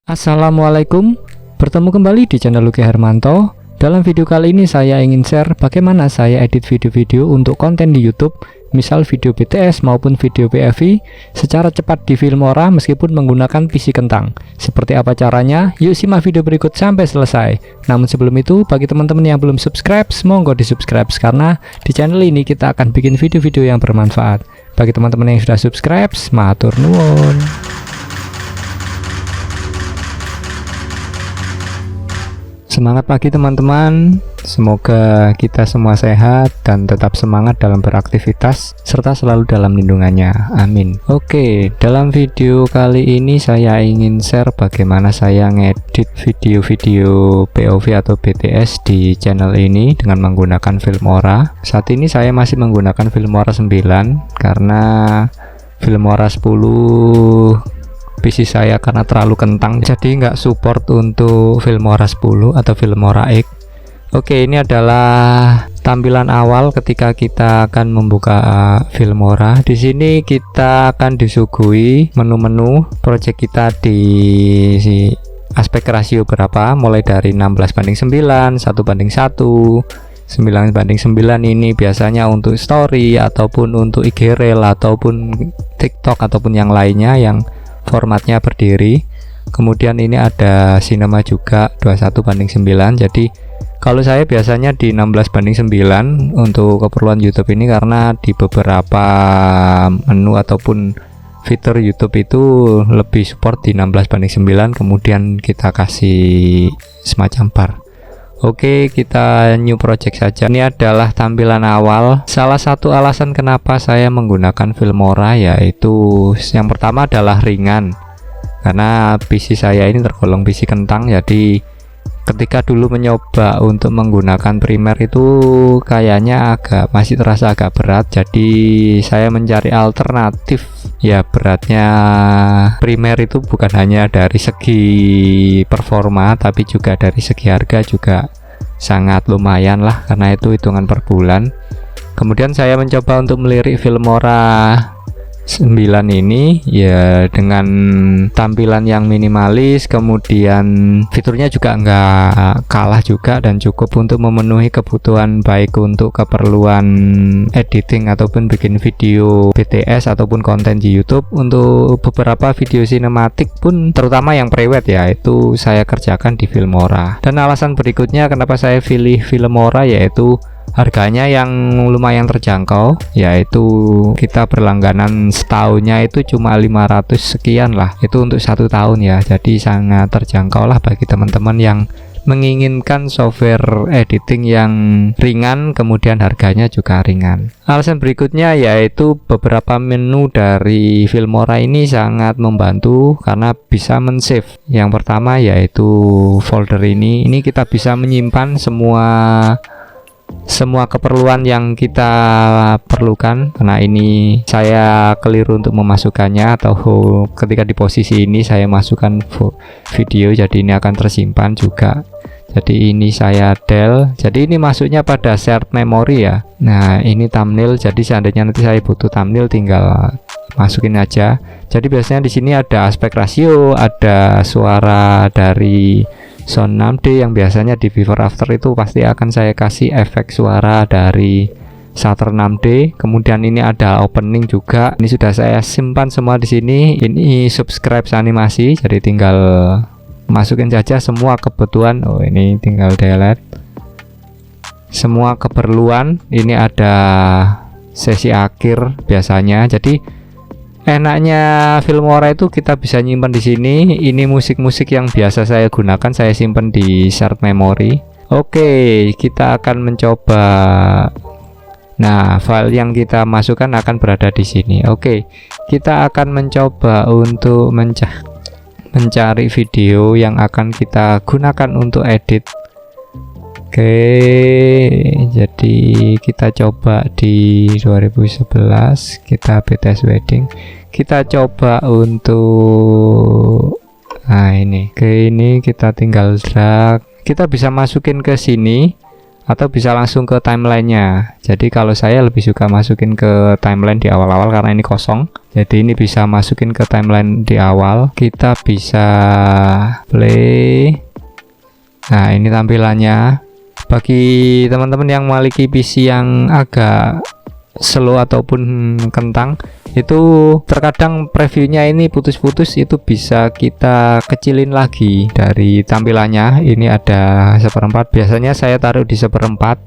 Assalamualaikum, bertemu kembali di channel Luki Hermanto. Dalam video kali ini saya ingin share bagaimana saya edit video-video untuk konten di YouTube, misal video BTS maupun video PFV secara cepat di Filmora meskipun menggunakan PC kentang. Seperti apa caranya? Yuk simak video berikut sampai selesai. Namun sebelum itu, bagi teman-teman yang belum subscribe, monggo di subscribe karena di channel ini kita akan bikin video-video yang bermanfaat. Bagi teman-teman yang sudah subscribe, matur nuwun. Semangat pagi teman-teman, semoga kita semua sehat dan tetap semangat dalam beraktivitas serta selalu dalam lindungannya, amin. Oke, dalam video kali ini saya ingin share bagaimana saya ngedit video-video POV atau BTS di channel ini dengan menggunakan Filmora. Saat ini saya masih menggunakan Filmora 9 karena Filmora 10 PC saya karena terlalu kentang jadi nggak support untuk Filmora 10 atau Filmora X. Oke, ini adalah tampilan awal ketika kita akan membuka Filmora. Di sini kita akan disuguhi menu-menu project kita di aspek rasio berapa, mulai dari 16:9, 1:1, 9:9. Ini biasanya untuk story ataupun untuk IG Reel ataupun TikTok ataupun yang lainnya yang formatnya berdiri. Kemudian ini ada sinema juga 21:9. Jadi kalau saya biasanya di 16:9 untuk keperluan YouTube ini karena di beberapa menu ataupun fitur YouTube itu lebih support di 16:9, kemudian kita kasih semacam bar. Oke, kita new project saja. Ini adalah tampilan awal. Salah satu alasan kenapa saya menggunakan Filmora yaitu yang pertama adalah ringan. Karena PC saya ini tergolong PC kentang, jadi ketika dulu mencoba untuk menggunakan Premiere itu kayaknya masih terasa agak berat. Jadi saya mencari alternatif. Ya, beratnya Premiere itu bukan hanya dari segi performa tapi juga dari segi harga juga sangat lumayan lah, karena itu hitungan per bulan. Kemudian saya mencoba untuk melirik Filmora 9 ini ya dengan tampilan yang minimalis, kemudian fiturnya juga nggak kalah juga dan cukup untuk memenuhi kebutuhan baik untuk keperluan editing ataupun bikin video BTS ataupun konten di YouTube. Untuk beberapa video sinematik pun terutama yang private ya itu saya kerjakan di Filmora. Dan alasan berikutnya kenapa saya pilih Filmora yaitu harganya yang lumayan terjangkau, yaitu kita berlangganan setahunnya itu cuma 500 sekian lah, itu untuk 1 tahun ya. Jadi sangat terjangkau lah bagi teman-teman yang menginginkan software editing yang ringan, kemudian harganya juga ringan. Alasan berikutnya yaitu beberapa menu dari Filmora ini sangat membantu karena bisa men-save. Yang pertama yaitu folder ini kita bisa menyimpan semua keperluan yang kita perlukan. Karena ini saya keliru untuk memasukkannya, atau ketika di posisi ini saya masukkan video, jadi ini akan tersimpan juga. Jadi ini saya del, jadi ini masuknya pada shared memory ya. Nah, ini thumbnail, jadi seandainya nanti saya butuh thumbnail tinggal masukin aja. Jadi biasanya di sini ada aspek rasio, ada suara dari sound 6D yang biasanya di before after itu pasti akan saya kasih efek suara dari shutter 6D. Kemudian ini ada opening juga. Ini sudah saya simpan semua di sini. Ini subscribe animasi, jadi tinggal masukin saja semua kebutuhan. Oh, ini tinggal delete semua keperluan. Ini ada sesi akhir biasanya. Jadi enaknya Filmora itu kita bisa nyimpan di sini. Ini musik-musik yang biasa saya gunakan saya simpan di shared memory. Oke, kita akan mencoba. Nah, file yang kita masukkan akan berada di sini. Oke, kita akan mencoba untuk mencari video yang akan kita gunakan untuk edit. Oke, jadi kita coba di 2011, kita BTS Wedding, kita coba untuk ini. Oke, ini kita tinggal drag, kita bisa masukin ke sini atau bisa langsung ke timelinenya. Jadi kalau saya lebih suka masukin ke timeline di awal-awal karena ini kosong. Jadi ini bisa masukin ke timeline di awal. Kita bisa play. Nah, ini tampilannya. Bagi teman-teman yang memiliki PC yang agak slow ataupun kentang, itu terkadang previewnya ini putus-putus, itu bisa kita kecilin lagi dari tampilannya. Ini ada 1/4, biasanya saya taruh di 1/4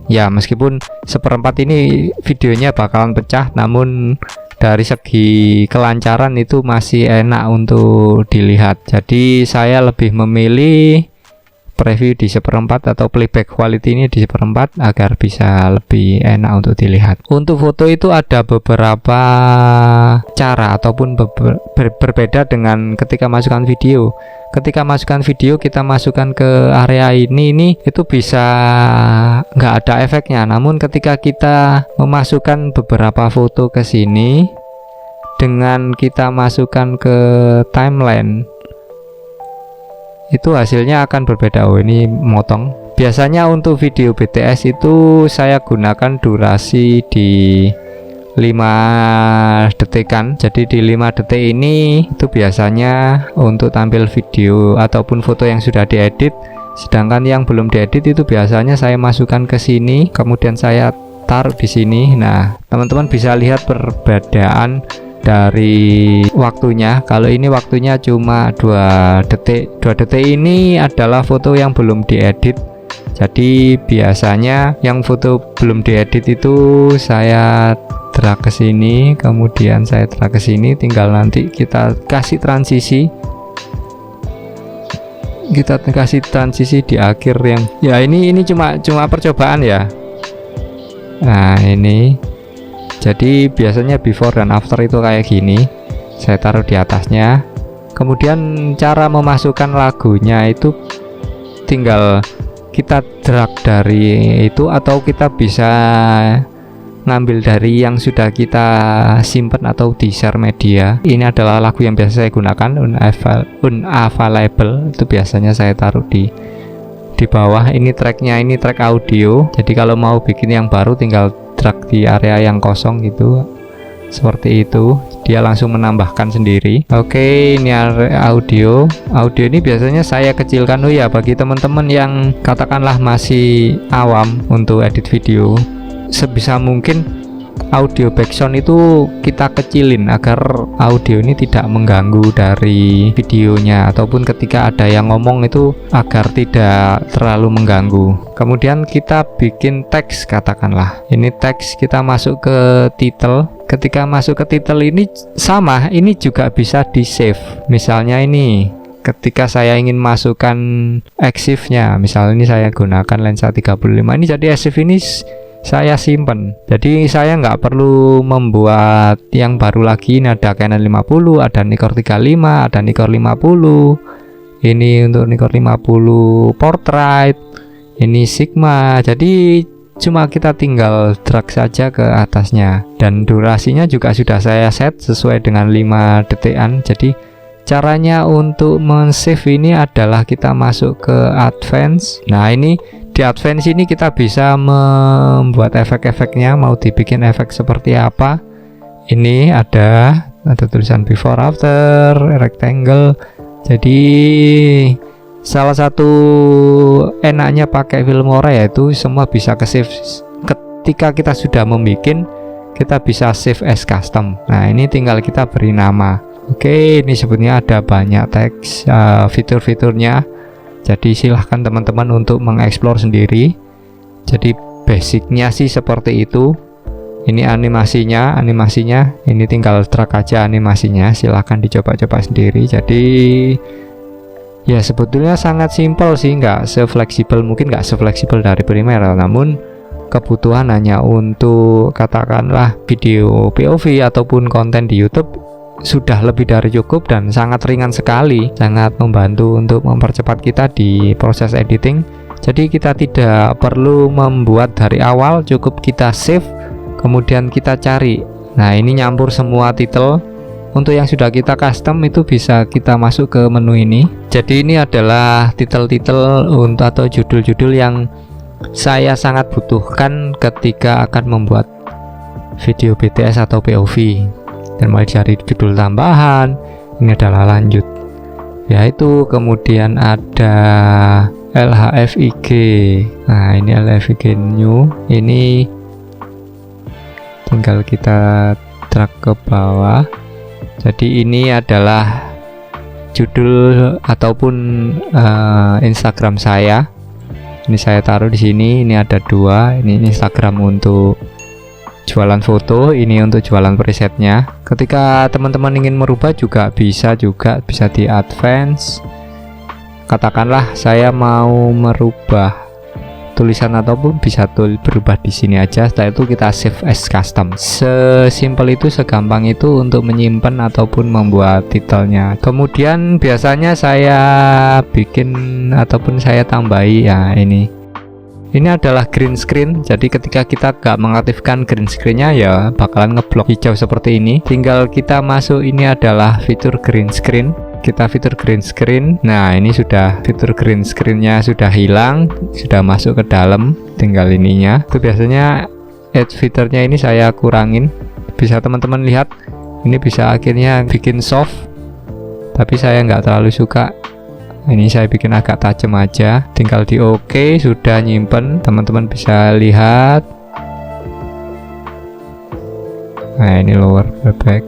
ya, meskipun 1/4 ini videonya bakalan pecah, namun dari segi kelancaran itu masih enak untuk dilihat. Jadi saya lebih memilih preview di 1/4 atau playback quality ini di 1/4 agar bisa lebih enak untuk dilihat. Untuk foto itu ada beberapa cara ataupun berbeda dengan ketika masukkan video. Ketika masukkan video, kita masukkan ke area ini itu bisa nggak ada efeknya. Namun ketika kita memasukkan beberapa foto ke sini dengan kita masukkan ke timeline, itu hasilnya akan berbeda. Oh, ini motong. Biasanya untuk video BTS itu saya gunakan durasi di 5 detikan. Jadi di 5 detik ini itu biasanya untuk tampil video ataupun foto yang sudah diedit. Sedangkan yang belum diedit itu biasanya saya masukkan ke sini, kemudian saya taruh di sini. Nah, teman-teman bisa lihat perbedaan dari waktunya. Kalau ini waktunya cuma 2 detik. 2 detik ini adalah foto yang belum diedit. Jadi biasanya yang foto belum diedit itu saya drag ke sini, kemudian saya drag ke sini, tinggal nanti kita kasih transisi. Kita kasih transisi di akhir yang ya, ini cuma percobaan ya. Nah, ini jadi biasanya before dan after itu kayak gini. Saya taruh di atasnya. Kemudian cara memasukkan lagunya itu tinggal kita drag dari itu, atau kita bisa ngambil dari yang sudah kita simpan atau di share media. Ini adalah lagu yang biasa saya gunakan, unavailable. Itu biasanya saya taruh di bawah. Ini tracknya, ini track audio. Jadi kalau mau bikin yang baru tinggal drag di area yang kosong gitu, seperti itu, dia langsung menambahkan sendiri. Oke, ini area audio ini biasanya saya kecilkan. Oh ya, bagi teman-teman yang katakanlah masih awam untuk edit video, sebisa mungkin audio background itu kita kecilin agar audio ini tidak mengganggu dari videonya, ataupun ketika ada yang ngomong itu agar tidak terlalu mengganggu. Kemudian kita bikin teks, katakanlah ini teks, kita masuk ke title. Ketika masuk ke title ini sama, ini juga bisa di save. Misalnya ini ketika saya ingin masukkan EXIF-nya, misalnya ini saya gunakan lensa 35, ini jadi EXIF ini saya simpan. Jadi saya nggak perlu membuat yang baru lagi. Ini ada Canon 50, ada Nikkor 35, ada Nikkor 50. Ini untuk Nikkor 50 portrait, ini Sigma. Jadi cuma kita tinggal drag saja ke atasnya, dan durasinya juga sudah saya set sesuai dengan 5 detikan. Jadi caranya untuk men-save ini adalah kita masuk ke advance. Nah, ini di advance ini kita bisa membuat efek-efeknya, mau dibikin efek seperti apa. Ini ada tulisan before after, rectangle. Jadi salah satu enaknya pakai Filmora yaitu semua bisa ke save. Ketika kita sudah membuat, kita bisa save as custom. Nah, ini tinggal kita beri nama. Oke, ini sebetulnya ada banyak teks, fitur-fiturnya. Jadi silahkan teman-teman untuk mengeksplor sendiri. Jadi basicnya sih seperti itu. Ini animasinya ini tinggal drag aja animasinya. Silahkan dicoba-coba sendiri. Jadi ya sebetulnya sangat simpel sih, nggak sefleksibel, mungkin nggak sefleksibel dari Premiere, namun kebutuhan hanya untuk katakanlah video POV ataupun konten di YouTube sudah lebih dari cukup dan sangat ringan sekali, sangat membantu untuk mempercepat kita di proses editing. Jadi kita tidak perlu membuat dari awal, cukup kita save kemudian kita cari. Nah, ini nyampur semua title. Untuk yang sudah kita custom itu bisa kita masuk ke menu ini. Jadi ini adalah title-title untuk atau judul-judul yang saya sangat butuhkan ketika akan membuat video BTS atau POV. Dan mulai dari judul tambahan, ini adalah lanjut, yaitu kemudian ada LHFIG. Nah, ini LHFIG new, ini tinggal kita drag ke bawah. Jadi ini adalah judul ataupun Instagram saya. Ini saya taruh di sini. Ini ada dua. Ini Instagram untuk jualan foto, ini untuk jualan presetnya. Ketika teman-teman ingin merubah juga bisa di advance. Katakanlah saya mau merubah tulisan ataupun bisa berubah di sini aja. Setelah itu kita save as custom. Sesimpel itu, segampang itu untuk menyimpan ataupun membuat titelnya. Kemudian biasanya saya bikin ataupun saya tambahi ya ini. Ini adalah green screen, jadi ketika kita gak mengaktifkan green screen-nya ya bakalan ngeblok hijau seperti ini. Tinggal kita masuk, ini adalah fitur green screen. Kita fitur green screen. Nah, ini sudah fitur green screen-nya sudah hilang, sudah masuk ke dalam. Tinggal ininya. Itu biasanya add fiturnya ini saya kurangin. Bisa teman-teman lihat, ini bisa akhirnya bikin soft, tapi saya nggak terlalu suka. Ini saya bikin agak tajam aja. Tinggal di OK, sudah nyimpen. Teman-teman bisa lihat. Nah, ini lower back.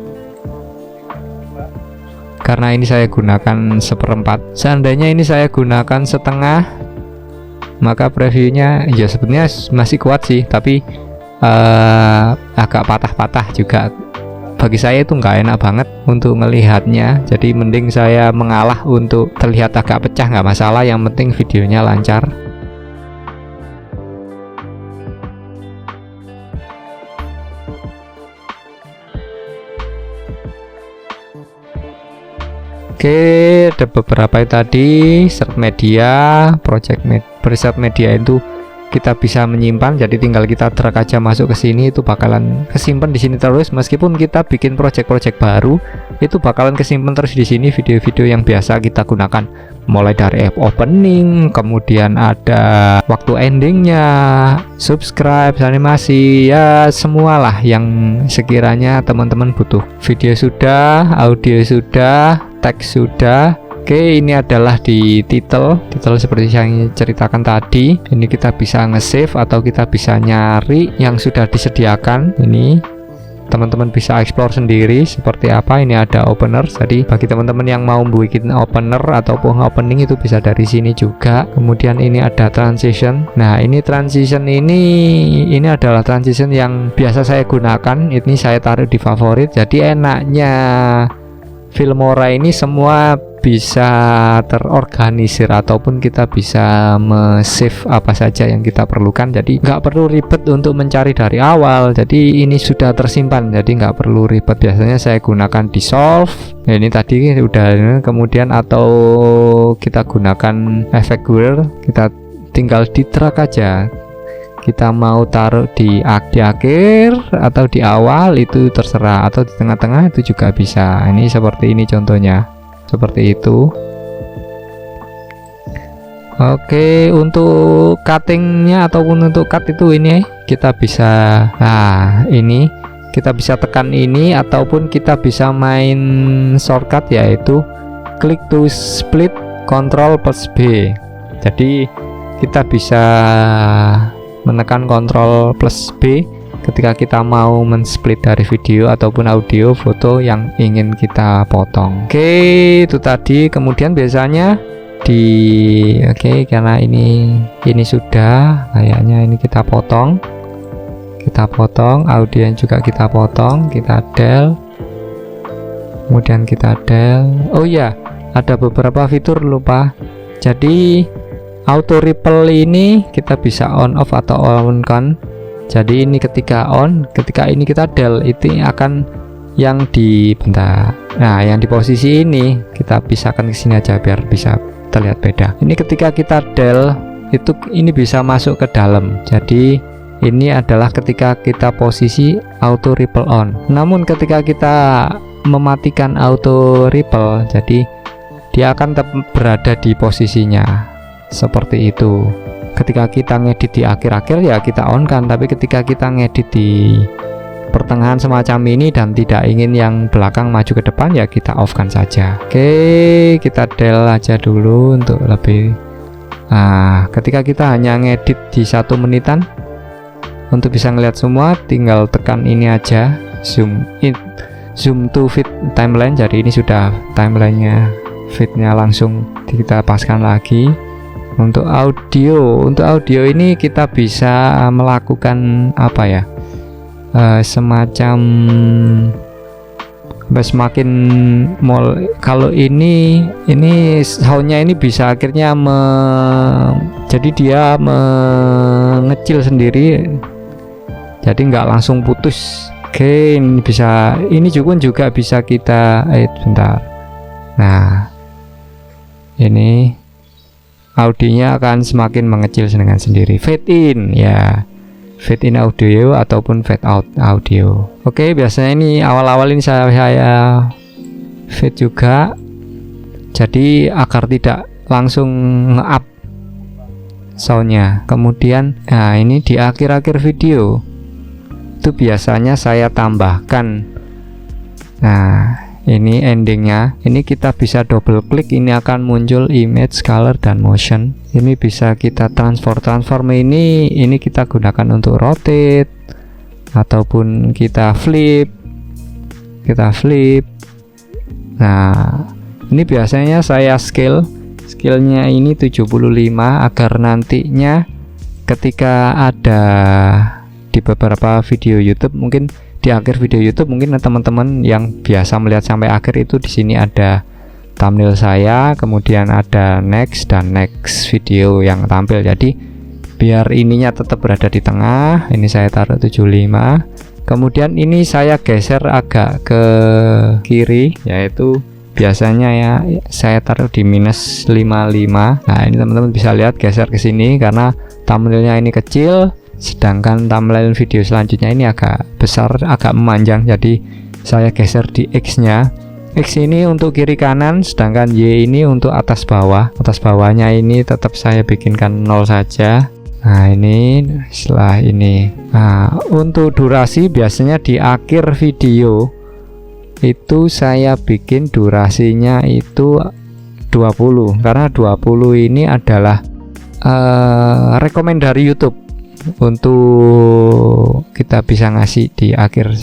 Karena ini saya gunakan 1/4. Seandainya ini saya gunakan setengah, maka previewnya ya sebenarnya masih kuat sih, tapi agak patah-patah juga. Bagi saya itu nggak enak banget untuk melihatnya, jadi mending saya mengalah untuk terlihat agak pecah, nggak masalah, yang penting videonya lancar. Oke, ada beberapa tadi set media, preset media itu kita bisa menyimpan, jadi tinggal kita drag aja masuk ke sini, itu bakalan kesimpan di sini terus. Meskipun kita bikin project-project baru, itu bakalan kesimpan terus di sini video-video yang biasa kita gunakan, mulai dari opening, kemudian ada waktu endingnya, subscribe, animasi, ya semualah yang sekiranya teman-teman butuh. Video sudah, audio sudah, teks sudah. Oke, ini adalah di title seperti yang saya ceritakan tadi. Ini kita bisa nge-save atau kita bisa nyari yang sudah disediakan. Ini teman-teman bisa explore sendiri seperti apa. Ini ada opener, jadi bagi teman-teman yang mau bikin opener ataupun opening itu bisa dari sini juga. Kemudian ini ada transition. Nah, ini transition ini adalah transition yang biasa saya gunakan. Ini saya taruh di favorit. Jadi enaknya Filmora ini semua bisa terorganisir ataupun kita bisa save apa saja yang kita perlukan, jadi nggak perlu ribet untuk mencari dari awal. Jadi ini sudah tersimpan, jadi nggak perlu ribet. Biasanya saya gunakan dissolve. Nah, ini tadi udah. Kemudian atau kita gunakan efek blur, kita tinggal di drag aja. Kita mau taruh di akhir atau di awal itu terserah, atau di tengah-tengah itu juga bisa. Ini seperti ini contohnya, seperti itu. Oke, untuk cuttingnya ataupun untuk cut itu ini kita bisa, nah ini kita bisa tekan ini ataupun kita bisa main shortcut, yaitu klik to split Ctrl plus B. Jadi kita bisa menekan Ctrl plus B ketika kita mau men-split dari video ataupun audio foto yang ingin kita potong. Oke, itu tadi. Kemudian biasanya karena ini sudah kayaknya ini kita potong audio juga kita potong, kita del, kemudian kita del. Oh ya, ada beberapa fitur lupa. Jadi auto ripple ini kita bisa on off atau on kan. Jadi ini ketika on, ketika ini kita del, itu akan yang di yang di posisi ini kita pisahkan ke sini aja biar bisa terlihat beda. Ini ketika kita del itu ini bisa masuk ke dalam. Jadi ini adalah ketika kita posisi auto ripple on. Namun ketika kita mematikan auto ripple, jadi dia akan tetap berada di posisinya seperti itu. ketika kita ngedit di akhir-akhir ya kita on kan, tapi ketika kita ngedit di pertengahan semacam ini dan tidak ingin yang belakang maju ke depan ya kita off kan saja. Oke, kita del aja dulu untuk lebih. Nah, ketika kita hanya ngedit di 1 menitan, untuk bisa ngeliat semua tinggal tekan ini aja, zoom in, zoom to fit timeline. Jadi ini sudah timelinenya, fitnya langsung kita paskan lagi. Untuk audio ini kita bisa melakukan apa ya, semacam semakin kalau ini soundnya ini bisa akhirnya jadi dia mengecil sendiri, jadi nggak langsung putus. Oke, ini bisa, ini juga bisa kita bentar. Nah, ini audionya akan semakin mengecil dengan sendiri. Fade in ya, fade in audio ataupun fade out audio. Oke, biasanya ini awal-awal ini saya fade juga, jadi agar tidak langsung nge-up soundnya. Kemudian nah ini di akhir-akhir video itu biasanya saya tambahkan, nah ini endingnya, ini kita bisa double klik, ini akan muncul image, color, dan motion. Ini bisa kita transform ini kita gunakan untuk rotate ataupun kita flip. Nah, ini biasanya saya skillnya ini 75 agar nantinya ketika ada di beberapa video YouTube, mungkin di akhir video YouTube, mungkin teman-teman yang biasa melihat sampai akhir itu di sini ada thumbnail saya, kemudian ada next dan next video yang tampil. Jadi biar ininya tetap berada di tengah, ini saya taruh 75. Kemudian ini saya geser agak ke kiri, yaitu biasanya ya saya taruh di minus 55. Nah, ini teman-teman bisa lihat geser ke sini karena thumbnailnya ini kecil, sedangkan thumbnail video selanjutnya ini agak besar, agak memanjang, jadi saya geser di X nya. X ini untuk kiri kanan, sedangkan Y ini untuk atas bawah. Atas bawahnya ini tetap saya bikinkan 0 saja. Nah, ini setelah ini, nah untuk durasi biasanya di akhir video itu saya bikin durasinya itu 20, karena 20 ini adalah rekomend dari YouTube untuk kita bisa ngasih di akhir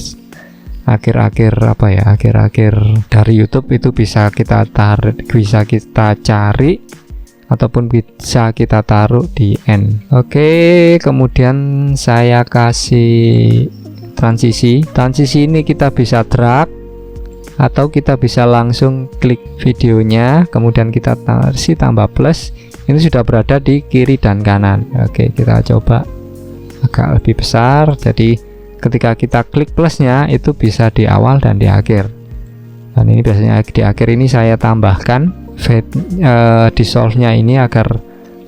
apa ya, akhir dari YouTube itu bisa kita tarik, bisa kita cari ataupun bisa kita taruh di end. Oke, kemudian saya kasih transisi ini kita bisa drag atau kita bisa langsung klik videonya, kemudian kita kasih tambah plus, ini sudah berada di kiri dan kanan. Oke, kita coba agak lebih besar, jadi ketika kita klik plusnya itu bisa di awal dan di akhir. Dan ini biasanya di akhir ini saya tambahkan dissolve-nya ini agar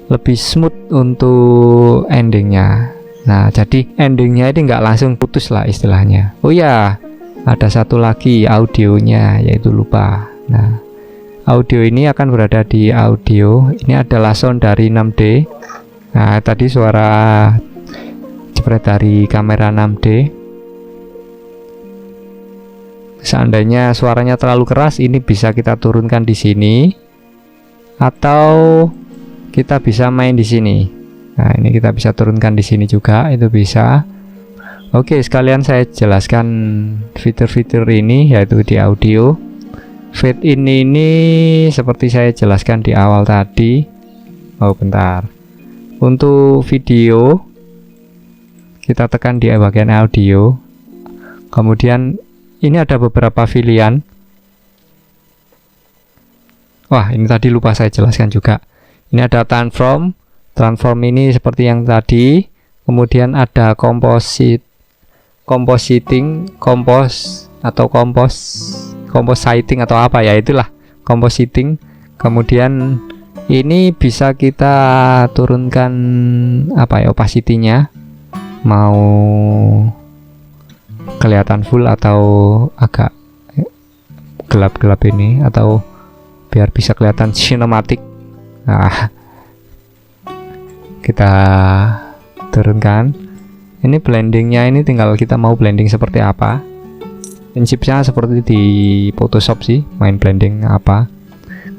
lebih smooth untuk endingnya. Nah, jadi endingnya ini nggak langsung putus lah istilahnya. Oh ya, ada satu lagi audionya, yaitu lupa. Nah, audio ini akan berada di audio, ini adalah sound dari 6D. Nah, tadi suara dari kamera 6D. Seandainya suaranya terlalu keras, ini bisa kita turunkan di sini atau kita bisa main di sini. Nah, ini kita bisa turunkan di sini juga, itu bisa. Oke, sekalian saya jelaskan fitur-fitur ini, yaitu di audio. Fade in ini seperti saya jelaskan di awal tadi. Oh, bentar. Untuk video kita tekan di bagian audio, kemudian ini ada beberapa pilihan. Wah, ini tadi lupa saya jelaskan juga. Ini ada transform ini seperti yang tadi, kemudian ada compositing, atau apa ya, itulah compositing. Kemudian ini bisa kita turunkan apa ya, opacity-nya, mau kelihatan full atau agak gelap-gelap ini, atau biar bisa kelihatan sinematik. Nah, kita turunkan. Ini blendingnya, ini tinggal kita mau blending seperti apa. Prinsipnya seperti di Photoshop sih, main blending apa.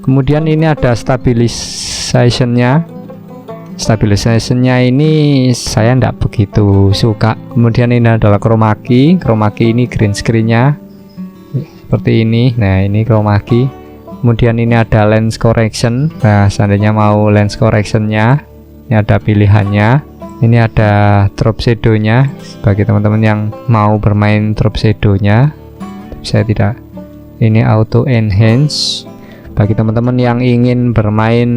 Kemudian ini ada stabilization-nya. Stabilization-nya ini saya tidak begitu suka. Kemudian ini adalah chroma key. Chroma key ini green screen-nya seperti ini. Nah, ini chroma key. Kemudian ini ada lens correction. Nah, seandainya mau lens correction-nya, ini ada pilihannya. Ini ada drop shadow-nya bagi teman-teman yang mau bermain drop shadow-nya. Saya tidak. Ini auto enhance bagi teman-teman yang ingin bermain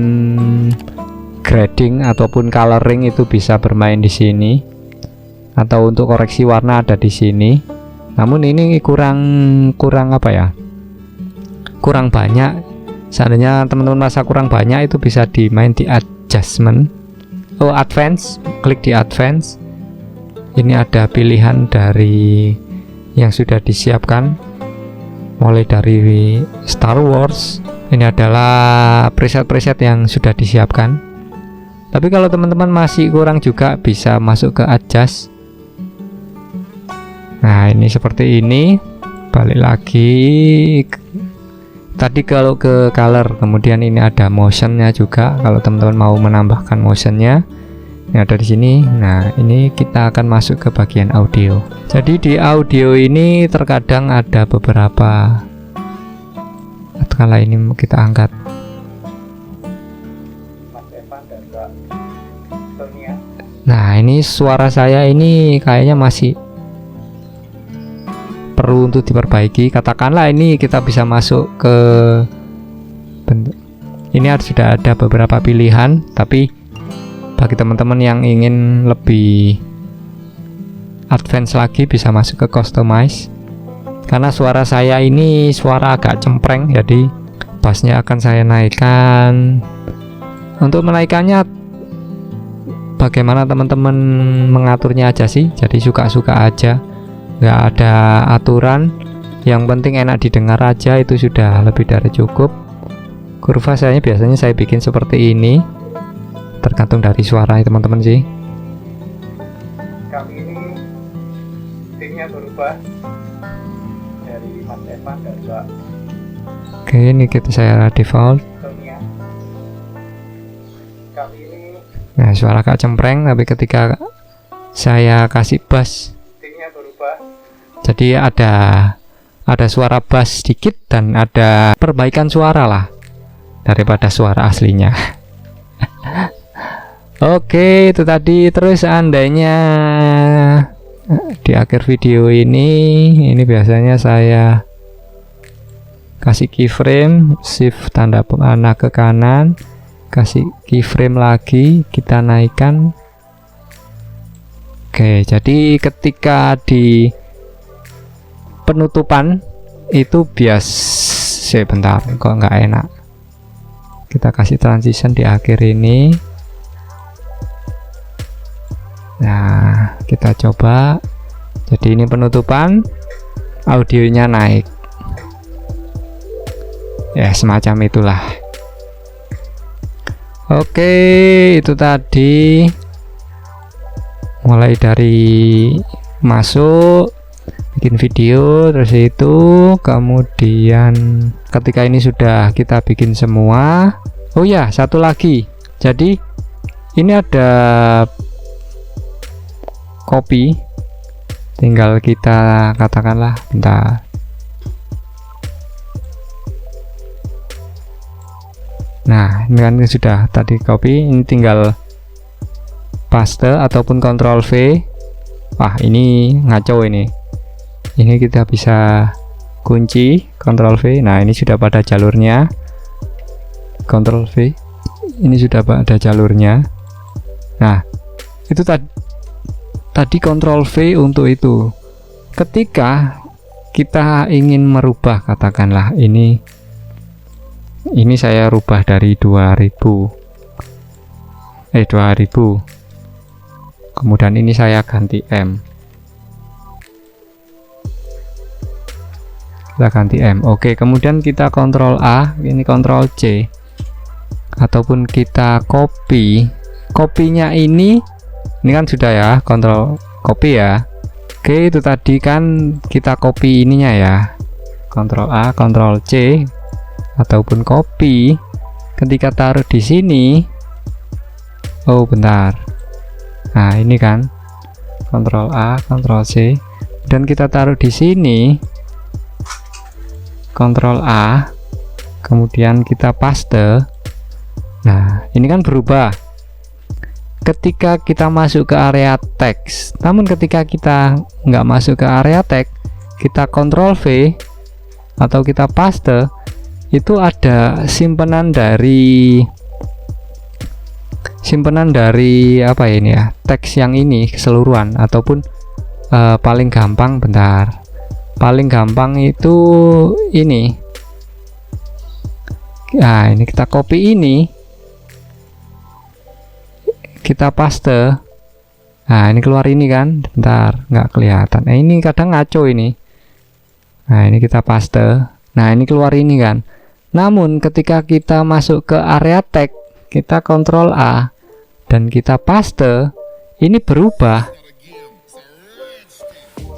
grading ataupun coloring, itu bisa bermain di sini. Atau untuk koreksi warna ada di sini. Namun ini kurang apa ya? Kurang banyak. Seandainya teman-teman merasa kurang banyak, itu bisa dimain di adjustment. Advance, klik di advance. Ini ada pilihan dari yang sudah disiapkan, mulai dari Star Wars. Ini adalah preset-preset yang sudah disiapkan. Tapi kalau teman-teman masih kurang juga bisa masuk ke adjust. Nah, ini seperti ini. Balik lagi. Tadi kalau ke color, kemudian ini ada motionnya juga. Kalau teman-teman mau menambahkan motionnya, ini ada di sini. Nah, ini kita akan masuk ke bagian audio. Jadi di audio ini terkadang ada beberapa. Kala ini kita angkat. Nah, ini suara saya ini kayaknya masih perlu untuk diperbaiki. Katakanlah ini kita bisa masuk ke bentuk. Ini sudah ada beberapa pilihan, tapi bagi teman-teman yang ingin lebih advance lagi bisa masuk ke customize. Karena suara saya ini suara agak cempreng, jadi bassnya akan saya naikkan. Untuk menaikkannya bagaimana teman-teman mengaturnya aja sih, jadi suka-suka aja, nggak ada aturan, yang penting enak didengar aja, itu sudah lebih dari cukup. Kurva saya biasanya saya bikin seperti ini, tergantung dari suara teman-teman sih. Kali ini timnya berubah dari Mas Evan dan Mbak. Oke, ini kita saya default. Sonia. Kali ini Nah, suara agak cempreng, tapi ketika saya kasih bass, timnya berubah. jadi ada suara bass sedikit dan ada perbaikan suara lah daripada suara aslinya. Oke, itu tadi. Terus seandainya di akhir video ini biasanya saya kasih keyframe, shift tanda panah ke kanan, kasih keyframe lagi, kita naikkan. Oke, jadi ketika di penutupan itu bentar, kok nggak enak. Kita kasih transition di akhir ini. Nah, kita coba. Jadi ini penutupan, audionya naik. Ya, semacam itulah. Oke, itu tadi mulai dari masuk bikin video, terus itu kemudian ketika ini sudah kita bikin semua. Oh ya, satu lagi. Jadi ini ada copy, tinggal kita katakanlah bentar. Nah, ini kan sudah tadi copy, ini tinggal paste ataupun Ctrl V. Wah, ini ngaco ini. Ini kita bisa kunci Ctrl V. Nah, ini sudah pada jalurnya. Ctrl V. Ini sudah pada jalurnya. Nah, itu tadi Ctrl V untuk itu. Ketika kita ingin merubah, katakanlah ini saya rubah dari 2000, kemudian ini saya ganti M, kita ganti M. Oke, kemudian kita Ctrl A, ini Ctrl C, ataupun kita copy kopinya ini kan sudah ya, kontrol copy ya. Oke, itu tadi kan kita copy ininya ya, kontrol A, kontrol C ataupun copy. Ketika taruh di sini, oh bentar, nah ini kan kontrol A, kontrol C, dan kita taruh di sini, kontrol A, kemudian kita paste. Nah ini kan berubah ketika kita masuk ke area teks. Namun ketika kita nggak masuk ke area teks, kita kontrol V atau kita paste, itu ada simpenan dari apa ya ini ya, teks yang ini keseluruhan ataupun paling gampang, bentar, paling gampang itu ini. Nah ini kita copy ini, kita paste. Nah ini keluar ini kan, bentar nggak kelihatan. Nah ini kadang ngaco ini. Nah ini kita paste. Nah ini keluar ini kan. Namun ketika kita masuk ke area tag, kita kontrol A dan kita paste, ini berubah.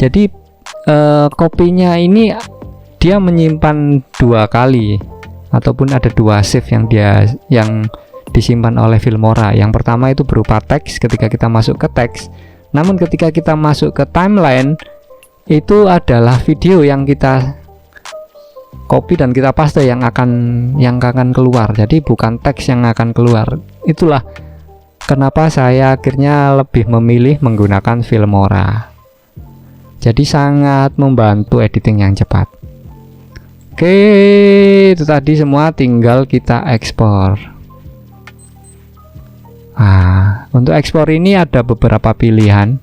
Jadi kopinya ini dia menyimpan 2 kali ataupun ada 2 save yang disimpan oleh Filmora. Yang pertama itu berupa teks ketika kita masuk ke teks, namun ketika kita masuk ke timeline itu adalah video yang kita copy dan kita paste yang akan keluar. Jadi bukan teks yang akan keluar. Itulah kenapa saya akhirnya lebih memilih menggunakan Filmora. Jadi sangat membantu editing yang cepat. Oke, itu tadi semua tinggal kita ekspor. Nah, untuk ekspor ini ada beberapa pilihan.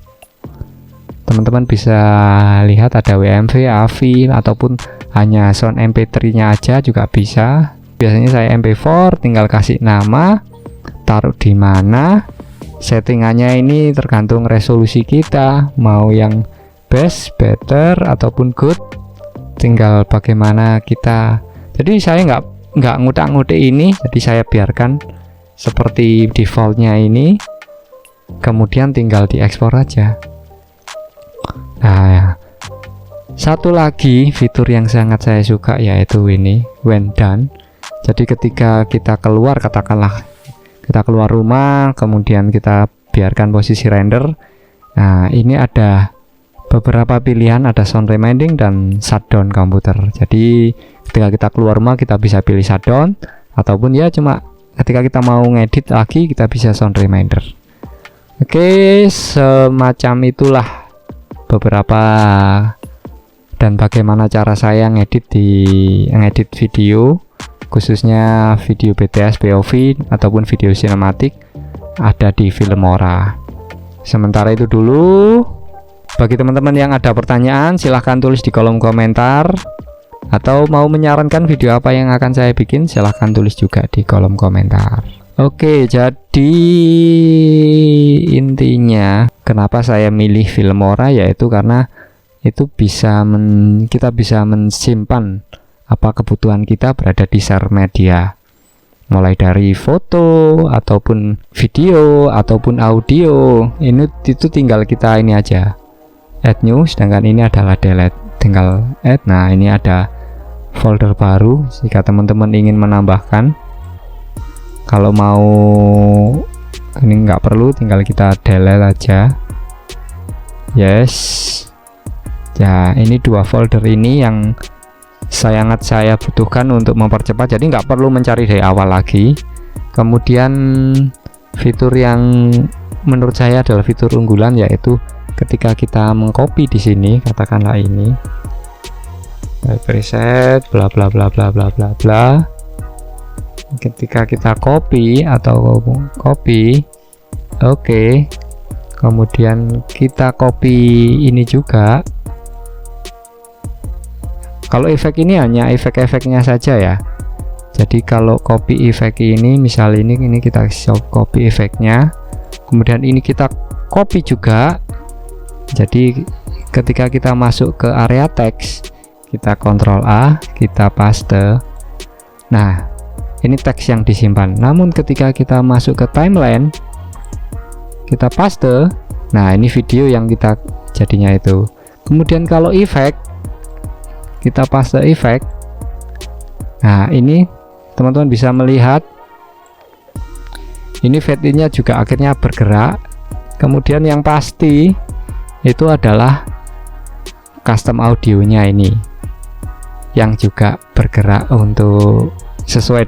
Teman-teman bisa lihat ada WMV, AVI, ataupun hanya sound MP3 nya aja juga bisa. Biasanya saya MP4, tinggal kasih nama, taruh di mana. Settingannya ini tergantung resolusi kita, mau yang best, better, ataupun good, tinggal bagaimana kita. Jadi saya nggak ngutak-ngutik ini, jadi saya biarkan seperti defaultnya ini, kemudian tinggal diekspor aja. Nah ya, satu lagi fitur yang sangat saya suka yaitu ini, when done. Jadi ketika kita keluar, katakanlah kita keluar rumah, kemudian kita biarkan posisi render. Nah ini ada beberapa pilihan, ada sound reminding dan shutdown komputer. Jadi ketika kita keluar rumah kita bisa pilih shutdown, ataupun ya cuma ketika kita mau ngedit lagi kita bisa sound reminder. Oke, semacam itulah beberapa dan bagaimana cara saya ngedit video, khususnya video BTS, POV ataupun video sinematik ada di Filmora. Sementara itu dulu. Bagi teman-teman yang ada pertanyaan silahkan tulis di kolom komentar, atau mau menyarankan video apa yang akan saya bikin silahkan tulis juga di kolom komentar. Oke, jadi intinya kenapa saya milih Filmora yaitu karena itu kita bisa mensimpan apa kebutuhan kita berada di share media, mulai dari foto ataupun video ataupun audio. Itu tinggal kita ini aja add new, sedangkan ini adalah delete, tinggal add. Nah ini ada folder baru jika teman-teman ingin menambahkan. Kalau mau ini nggak perlu, tinggal kita delete aja. Yes ya, ini 2 folder ini yang sangat saya butuhkan untuk mempercepat, jadi nggak perlu mencari dari awal lagi. Kemudian fitur yang menurut saya adalah fitur unggulan yaitu ketika kita mengcopy di sini, katakanlah ini preset bla bla bla bla bla bla bla. Ketika kita copy oke, kemudian kita copy ini juga. Kalau efek ini hanya efek-efeknya saja ya. Jadi kalau copy efek ini, misal ini kita copy efeknya, kemudian ini kita copy juga. Jadi ketika kita masuk ke area teks, kita kontrol A, kita paste. Nah ini teks yang disimpan. Namun ketika kita masuk ke timeline, kita paste. Nah, ini video yang kita jadinya itu. Kemudian kalau efek, kita paste efek. Nah, ini teman-teman bisa melihat ini fade-nya juga akhirnya bergerak. Kemudian yang pasti itu adalah custom audionya ini yang juga bergerak untuk sesuai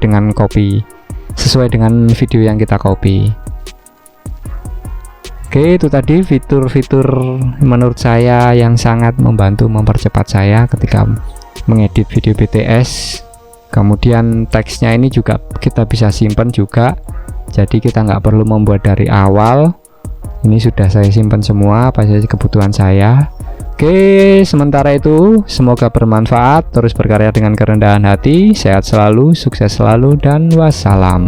dengan video yang kita copy. Oke, itu tadi fitur-fitur menurut saya yang sangat membantu mempercepat saya ketika mengedit video BTS. Kemudian teksnya ini juga kita bisa simpan juga, jadi kita nggak perlu membuat dari awal. Ini sudah saya simpan semua apa saja kebutuhan saya. Oke, sementara itu semoga bermanfaat, terus berkarya dengan kerendahan hati, sehat selalu, sukses selalu, dan wassalam.